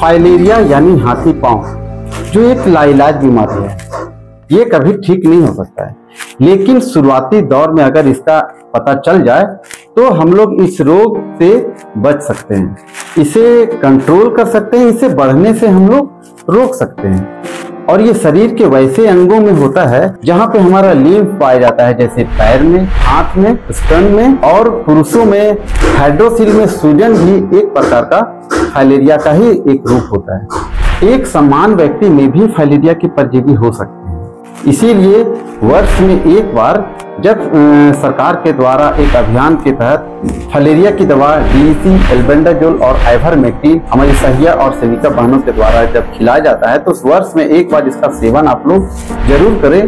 Filaria यानी हाथी पांव, जो एक लाइलाज बीमारी है, ये कभी ठीक नहीं हो सकता है। लेकिन शुरुआती दौर में अगर इसका पता चल जाए तो हम लोग इस रोग से बच सकते हैं, इसे कंट्रोल कर सकते हैं, इसे बढ़ने से हम लोग रोक सकते हैं। और ये शरीर के वैसे अंगों में होता है जहाँ पे हमारा लिम्फ पाया जाता है, जैसे पैर में, हाथ में, स्तन में, और पुरुषों में हाइड्रोसिल में सूजन भी एक प्रकार का फाइलेरिया का ही एक रूप होता है। एक समान व्यक्ति में भी फाइलेरिया की परजीवी हो सकते हैं। इसीलिए वर्ष में एक बार जब सरकार के द्वारा एक अभियान के तहत फाइलेरिया की दवा डीईसी, एल्बेंडाजोल और आइवरमेक्टिन हमारी सहिया और सेविका बहनों के द्वारा जब खिलाया जाता है तो उस वर्ष में एक बार इसका सेवन आप लोग जरूर करें।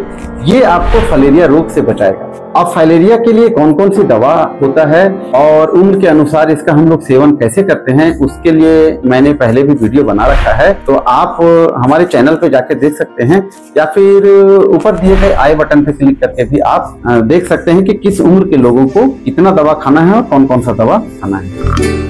ये आपको फाइलेरिया रोग से बचाएगा। अब फाइलेरिया के लिए कौन कौन सी दवा होता है और उम्र के अनुसार इसका हम लोग सेवन कैसे करते हैं, उसके लिए मैंने पहले भी वीडियो बना रखा है, तो आप हमारे चैनल पे जाके देख सकते हैं, या फिर ऊपर दिए गए आई बटन पे क्लिक करके भी आप देख सकते हैं कि किस उम्र के लोगों को कितना दवा खाना है और कौन कौन सा दवा खाना है।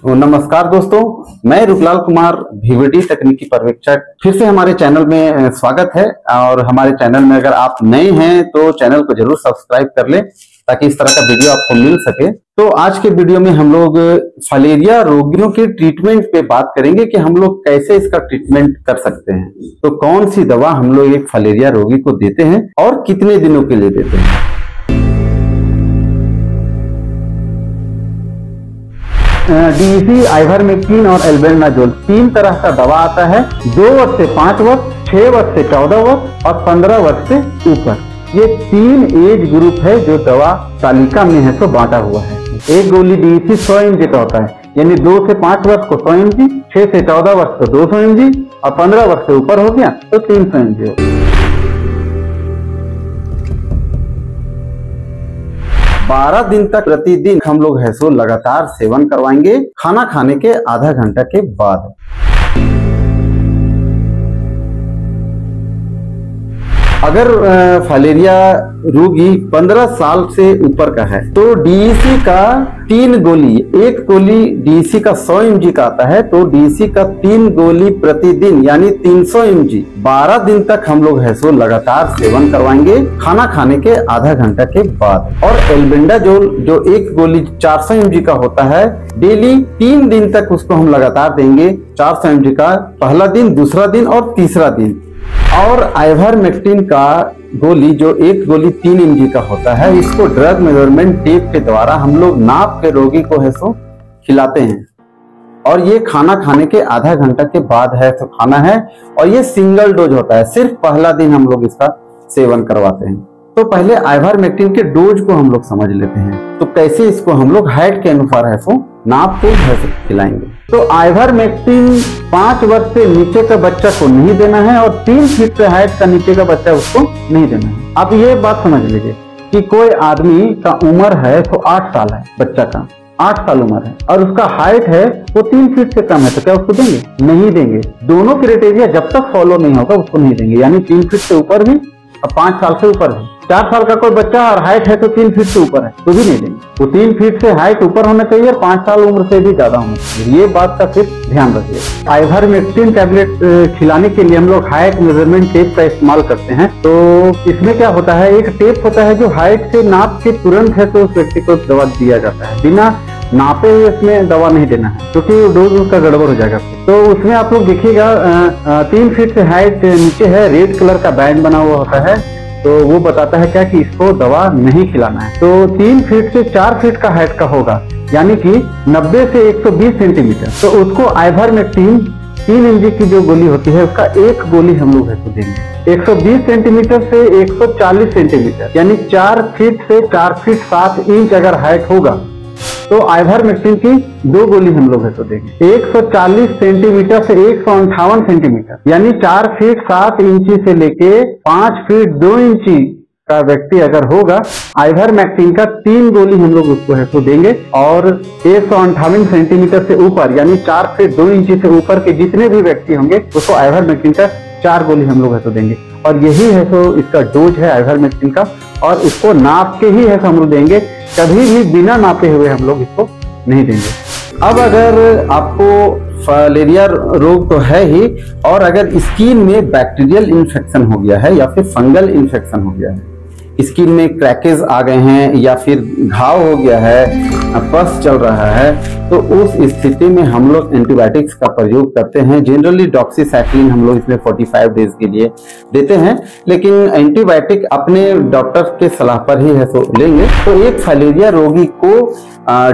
नमस्कार दोस्तों, मैं रूपलाल कुमार भीवडी तकनीकी पर्यवेक्षक फिर से हमारे चैनल में स्वागत है। और हमारे चैनल में अगर आप नए हैं तो चैनल को जरूर सब्सक्राइब कर लें ताकि इस तरह का वीडियो आपको मिल सके। तो आज के वीडियो में हम लोग फाइलेरिया रोगियों के ट्रीटमेंट पे बात करेंगे कि हम लोग कैसे इसका ट्रीटमेंट कर सकते हैं। तो कौन सी दवा हम लोग एक फाइलेरिया रोगी को देते हैं और कितने दिनों के लिए देते हैं। डीईसी, आइवरमेक्टिन और एल्बेंडाजोल 3 तरह का दवा आता है। 2 वर्ष से 5 वर्ष, 6 वर्ष से 14 वर्ष और 15 वर्ष से ऊपर। ये 3 एज ग्रुप है जो दवा तालिका में है तो बांटा हुआ है। एक गोली डीईसी 100 mg का होता है, यानी 2 से 5 वर्ष को 100 mg, 6 से 14 वर्ष को 200 mg और 15 वर्ष से ऊपर हो गया तो 300 mg हो गया। 12 दिन तक प्रतिदिन हम लोग है सो लगातार सेवन करवाएंगे, खाना खाने के आधा घंटा के बाद। अगर फाइलेरिया रोगी 15 साल से ऊपर का है तो डीईसी का 3 गोली, एक गोली डीईसी का 100 mg का आता है तो डीईसी का 3 गोली प्रतिदिन यानी 300 mg 12 दिन तक हम लोग है सो लगातार सेवन करवाएंगे, खाना खाने के आधा घंटा के बाद। और एल्बेंडाजोल जो एक गोली 400 mg का होता है, डेली 3 दिन तक उसको हम लगातार देंगे। 400 mg का पहला दिन, दूसरा दिन और तीसरा दिन। और आइवरमेक्टिन का गोली जो एक गोली 3 mg का होता है, इसको ड्रग मेजरमेंट टेप के द्वारा हम लोग नाप के रोगी को है सो खिलाते हैं। और ये खाना खाने के आधा घंटा के बाद है तो खाना है। और ये सिंगल डोज होता है, सिर्फ पहला दिन हम लोग इसका सेवन करवाते हैं। तो पहले आइवरमेक्टिन के डोज को हम लोग समझ लेते हैं। तो कैसे इसको हम लोग हाइट के अनुसार है सो नाप के खिलाएंगे। तो आइवरमेक्टिन 5 वर्ष से नीचे का बच्चा को नहीं देना है और 3 फीट से हाइट का नीचे का बच्चा उसको नहीं देना है। आप ये बात समझ लीजिए कि कोई आदमी का उम्र है तो 8 साल है, बच्चा का 8 साल उम्र है और उसका हाइट है वो 3 फीट से कम है, तो क्या उसको देंगे? नहीं देंगे। दोनों क्राइटेरिया जब तक फॉलो नहीं होगा उसको नहीं देंगे, यानी 3 फीट से ऊपर भी और 5 साल से ऊपर है। 4 साल का कोई बच्चा और हाइट है तो 3 फीट से ऊपर है तो भी नहीं देंगे। वो 3 फीट से हाइट ऊपर होना चाहिए और 5 साल उम्र से भी ज्यादा होना चाहिए। ये बात का सिर्फ ध्यान रखिए। आइवरमेक्टिन टैबलेट खिलाने के लिए हम लोग हाइट मेजरमेंट टेप का इस्तेमाल करते हैं। तो इसमें क्या होता है, एक टेप होता है जो हाइट से नाप के तुरंत है तो उस व्यक्ति को दवा दिया जाता है। बिना नापे हुए इसमें दवा नहीं देना है क्योंकि डोज उसका गड़बड़ हो जाएगा। तो उसमें आप लोग देखिएगा 3 फीट से हाइट नीचे है, रेड कलर का बैंड बना हुआ होता है, तो वो बताता है क्या कि इसको दवा नहीं खिलाना है। तो 3 फीट से 4 फीट का हाइट का होगा, यानी कि 90 से 120 सेंटीमीटर, तो उसको आइवरमेक्टिन 3 mg की जो गोली होती है उसका एक गोली हम लोग इसको देंगे। 120 सेंटीमीटर से 140 सेंटीमीटर यानी 4 फीट से 4 फीट 7 इंच अगर हाइट होगा तो आइवरमेक्टिन की 2 गोली हम लोग इसको देंगे। 140 सेंटीमीटर से 158 सेंटीमीटर यानी 4 फीट 7 इंची से लेके 5 फीट 2 इंची का व्यक्ति अगर होगा, आइवरमेक्टिन का 3 गोली हम लोग उसको है तो देंगे। और 158 सेंटीमीटर से ऊपर यानी 4 फीट 2 इंची से ऊपर के जितने भी व्यक्ति होंगे उसको आइवरमेक्टिन का 4 गोली हम लोग है तो देंगे। और यही है तो इसका डोज है आइवरमेक्टिन का, और इसको नाप के ही है तो हम लोग देंगे, कभी भी बिना नापे हुए हम लोग इसको नहीं देंगे। अब अगर आपको फाइलेरिया रोग तो है ही, और अगर स्किन में बैक्टीरियल इन्फेक्शन हो गया है या फिर फंगल इन्फेक्शन हो गया है, स्किन में क्रैकेज आ गए हैं या फिर घाव हो गया है, पस चल रहा है, तो उस स्थिति में हम लोग एंटीबायोटिक्स का प्रयोग करते हैं। जनरली डॉक्सीसाइक्लिन हम लोग इसमें 45 डेज के लिए देते हैं, लेकिन एंटीबायोटिक अपने डॉक्टर के सलाह पर ही है तो लेंगे। तो एक फाइलेरिया रोगी को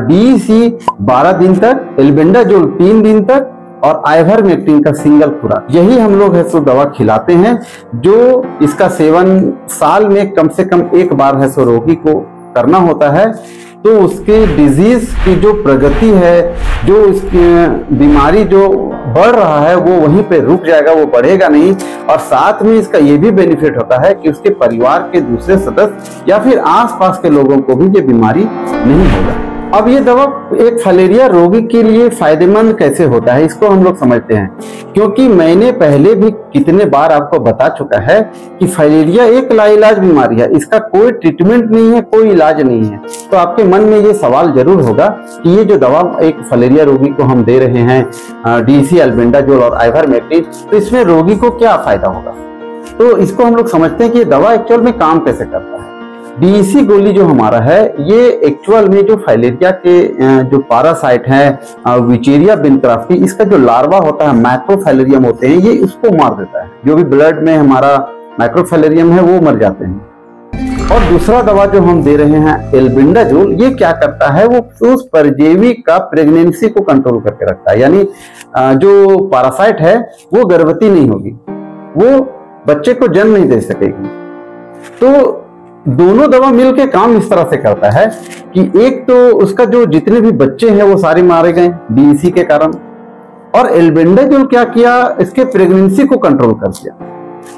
DEC 12 दिन तक, एल्बेंडाजोल 3 दिन तक और आइवरमेक्टिन का सिंगल खुराक, यही हम लोग है सो दवा खिलाते हैं, जो इसका सेवन साल में कम से कम एक बार है सो रोगी को करना होता है। तो उसके डिजीज की जो प्रगति है, जो इसकी बीमारी जो बढ़ रहा है वो वहीं पे रुक जाएगा, वो बढ़ेगा नहीं। और साथ में इसका ये भी बेनिफिट होता है कि उसके परिवार के दूसरे सदस्य या फिर आसपास के लोगों को भी ये बीमारी नहीं होगा। अब ये दवा एक फाइलेरिया रोगी के लिए फायदेमंद कैसे होता है, इसको हम लोग समझते हैं, क्योंकि मैंने पहले भी कितने बार आपको बता चुका है कि फाइलेरिया एक लाइलाज बीमारी है, इसका कोई ट्रीटमेंट नहीं है, कोई इलाज नहीं है। तो आपके मन में ये सवाल जरूर होगा कि ये जो दवा एक फाइलेरिया रोगी को हम दे रहे हैं, DEC, एल्बेंडाजोल और आइवरमेक्टिन, तो इसमें रोगी को क्या फायदा होगा। तो इसको हम लोग समझते हैं कि ये दवा एक्चुअल में काम कैसे करता है। DEC गोली जो हमारा है, ये एक्चुअल में जो फाइलेरिया के जो पैरासाइट है विचेरिया बेनक्राफ्टी, इसका जो लार्वा होता है, माइक्रोफाइलेरियम होते हैं, ये उसको मार देता है। जो भी ब्लड में हमारा माइक्रोफाइलेरियम है वो मर जाते हैं। और दूसरा दवा जो हम दे रहे हैं एल्बेंडाजोल, ये क्या करता है, वो उस परजीवी का प्रेगनेंसी को कंट्रोल करके रखता है, यानी जो पैरासाइट है वो गर्भवती नहीं होगी, वो बच्चे को जन्म नहीं दे सकेगी। तो दोनों दवा मिलके काम इस तरह से करता है कि एक तो उसका जो जितने भी बच्चे हैं वो सारे मारे गए DEC के कारण, और एल्बेंडाजोल क्या किया, इसके प्रेगनेंसी को कंट्रोल कर दिया।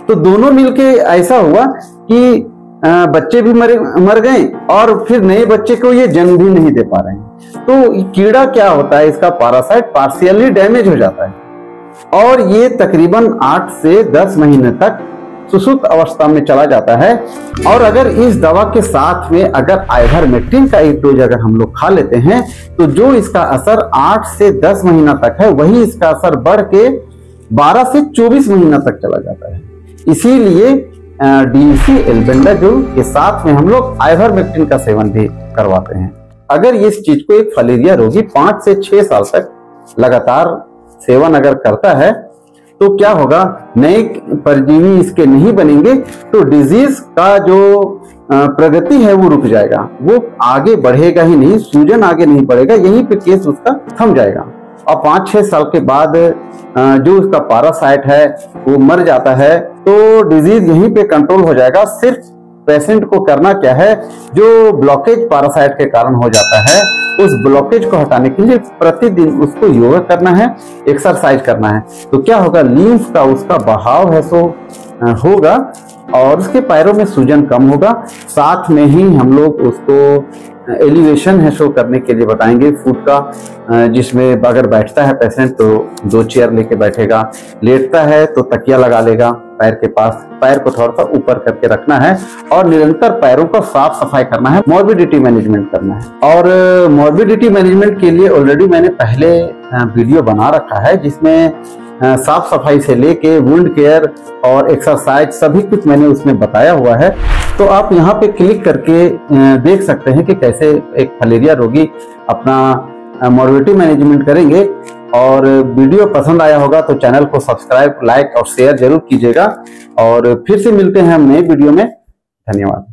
तो दोनों मिलके ऐसा हुआ कि बच्चे भी मर गए और फिर नए बच्चे को ये जन्म भी नहीं दे पा रहे हैं। तो कीड़ा क्या होता है, इसका पैरासाइट पार्शियली डैमेज हो जाता है और ये तकरीबन 8 से 10 महीने तक सुसुप्त अवस्था में चला जाता है। और अगर इस दवा के साथ में अगर आइवरमेक्टिन का एक डोज अगर हम लोग खा लेते हैं, तो जो इसका असर 8 से 10 महीना तक है, वही इसका असर बढ़ के 12 से 24 महीना तक चला जाता है। इसीलिए DEC, एल्बेंडाजोल के साथ में हम लोग आइवरमेक्टिन का सेवन भी करवाते हैं। अगर इस चीज को एक फाइलेरिया रोगी 5 से 6 साल तक लगातार सेवन अगर करता है, तो क्या होगा, नए परजीवी इसके नहीं बनेंगे, तो डिजीज का जो प्रगति है वो रुक जाएगा, वो आगे बढ़ेगा ही नहीं, सूजन आगे नहीं बढ़ेगा, यहीं पे केस उसका थम जाएगा। और 5-6 साल के बाद जो उसका पैरासाइट है वो मर जाता है, तो डिजीज यहीं पे कंट्रोल हो जाएगा। सिर्फ पेशेंट को करना क्या है, जो ब्लॉकेज पैरासाइट के कारण हो जाता है, उस ब्लॉकेज को हटाने के लिए प्रतिदिन उसको योगा करना है, एक्सरसाइज करना है। तो क्या होगा, लिम्फ का उसका बहाव है सो होगा और उसके पैरों में सूजन कम होगा। साथ में ही हम लोग उसको एलिवेशन है शो करने के लिए बताएंगे फुट का, जिसमें अगर बैठता है पेशेंट तो 2 चेयर लेके बैठेगा, लेटता है तो तकिया लगा लेगा पैर के पास, पैर को थोड़ा सा ऊपर करके रखना है और निरंतर पैरों का साफ सफाई करना है, मॉर्बिडिटी मैनेजमेंट करना है। और मॉर्बिडिटी मैनेजमेंट के लिए ऑलरेडी मैंने पहले वीडियो बना रखा है, जिसमें साफ सफाई से लेके वुंड केयर और एक्सरसाइज सभी कुछ मैंने उसमें बताया हुआ है। तो आप यहाँ पे क्लिक करके देख सकते हैं कि कैसे एक फाइलेरिया रोगी अपना मॉर्बिडिटी मैनेजमेंट करेंगे। और वीडियो पसंद आया होगा तो चैनल को सब्सक्राइब, लाइक और शेयर जरूर कीजिएगा। और फिर से मिलते हैं हम नए वीडियो में। धन्यवाद।